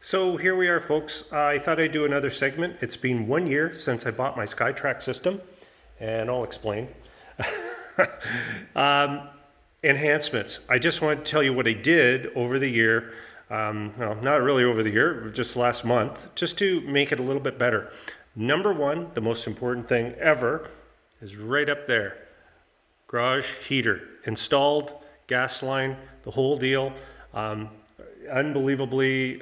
So here we are, folks. I thought I'd do another segment. It's been 1 year since I bought my Skytrak system, and I'll explain. um, Enhancements. I just want to tell you what I did over the year. Well, not really over the year, just last month, just to make it a little bit better. Number one, the most important thing ever, is right up there. Garage heater installed, gas line, the whole deal. Unbelievably,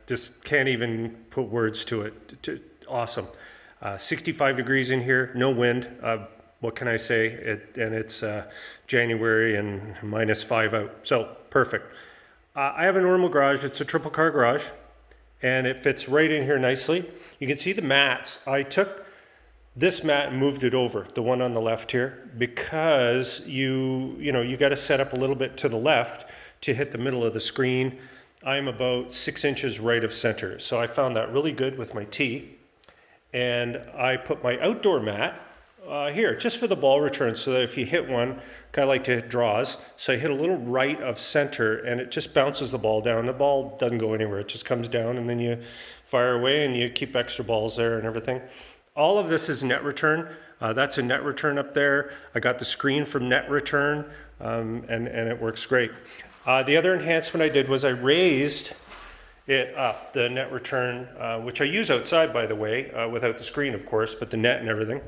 just can't even put words to it. Awesome. 65 degrees in here, no wind. What can I say? It's January and -5 out, so perfect. I have a normal garage. It's a triple car garage, and it fits right in here nicely. You can see the mats. I took this mat and moved it over, the one on the left here, because you got to set up a little bit to the left to hit the middle of the screen. I'm about 6 inches right of center, so I found that really good with my tee. And I put my outdoor mat here, just for the ball return, so that if you hit one, kind of like to hit draws, so I hit a little right of center, and it just bounces the ball down. The ball doesn't go anywhere, it just comes down, and then you fire away, and you keep extra balls there and everything. All of this is net return. That's a net return up there. I got the screen from net return, and it works great. The other enhancement I did was I raised it up, the net return, which I use outside, by the way, without the screen, of course, but the net and everything.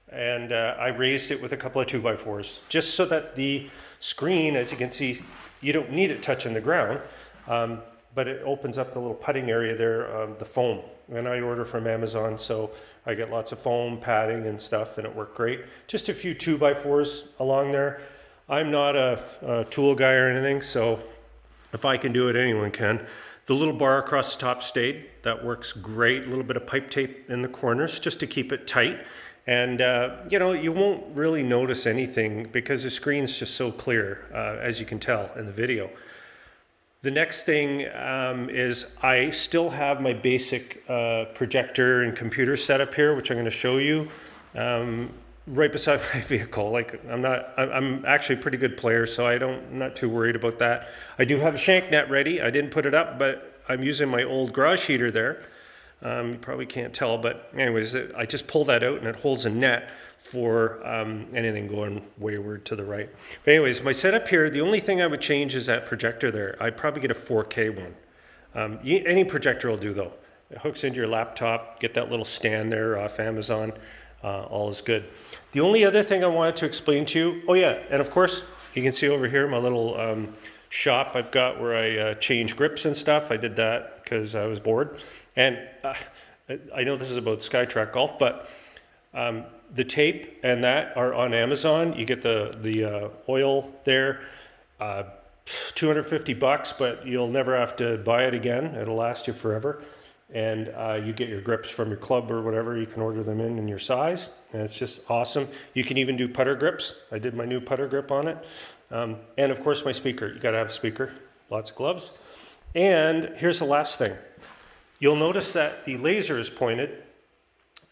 And I raised it with a couple of 2x4s, just so that the screen, as you can see, you don't need it touching the ground, but it opens up the little putting area there, the foam. And I order from Amazon, so I get lots of foam, padding and stuff, and it worked great. Just a few 2x4s along there. I'm not a tool guy or anything, so if I can do it, anyone can. The little bar across the top stayed. That works great. A little bit of pipe tape in the corners just to keep it tight. And, you won't really notice anything because the screen's just so clear, as you can tell in the video. The next thing is I still have my basic projector and computer setup here, which I'm going to show you. Right beside my vehicle. Like I'm actually a pretty good player, so I'm not too worried about that. I do have a shank net ready. I didn't put it up, but I'm using my old garage heater there. You probably can't tell, but anyways, I just pull that out and it holds a net for anything going wayward to the right. But anyways, my setup here, the only thing I would change is that projector there. I'd probably get a 4K one. Any projector will do though. It hooks into your laptop, get that little stand there off Amazon. All is good. The only other thing I wanted to explain to you, oh yeah, and of course, you can see over here my little shop I've got where I change grips and stuff. I did that because I was bored. And I know this is about Skytrak golf, but the tape and that are on Amazon. You get the oil there, $250, but you'll never have to buy it again. It'll last you forever. And you get your grips from your club or whatever. You can order them in your size, and it's just awesome. You can even do putter grips. I did my new putter grip on it. And of course my speaker. You gotta have a speaker. Lots of gloves. And here's the last thing. You'll notice that the laser is pointed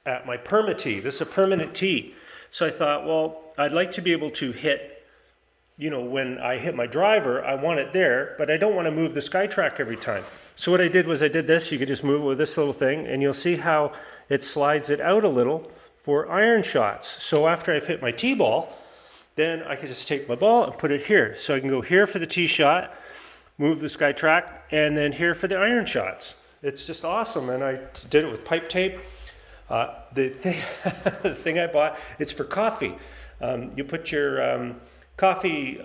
at my perma tee. This is a permanent tee. So I thought, well, I'd like to be able to hit, when I hit my driver, I want it there, but I don't want to move the Skytrak every time. So what I did was I did this. You could just move it with this little thing, and you'll see how it slides it out a little for iron shots. So after I've hit my tee ball, then I can just take my ball and put it here. So I can go here for the tee shot, move the Skytrak, and then here for the iron shots. It's just awesome, and I did it with pipe tape. The thing I bought, it's for coffee. You put your coffee,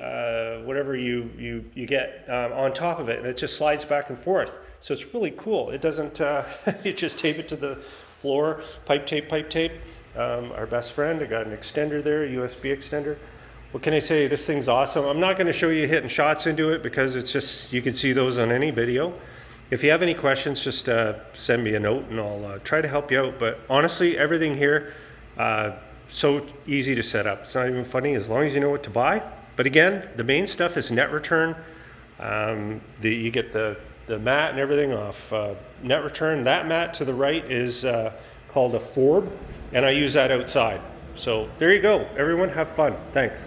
whatever you get on top of it, and it just slides back and forth. So it's really cool. It doesn't, you just tape it to the floor, pipe tape. Our best friend, I got an extender there, a USB extender. What can I say? This thing's awesome. I'm not going to show you hitting shots into it because it's just, you can see those on any video. If you have any questions, just send me a note and I'll try to help you out. But honestly, everything here, so easy to set up. It's not even funny as long as you know what to buy. But again, the main stuff is net return. You get the mat and everything off net return. That mat to the right is called a forb, and I use that outside. So there you go. Everyone have fun. Thanks.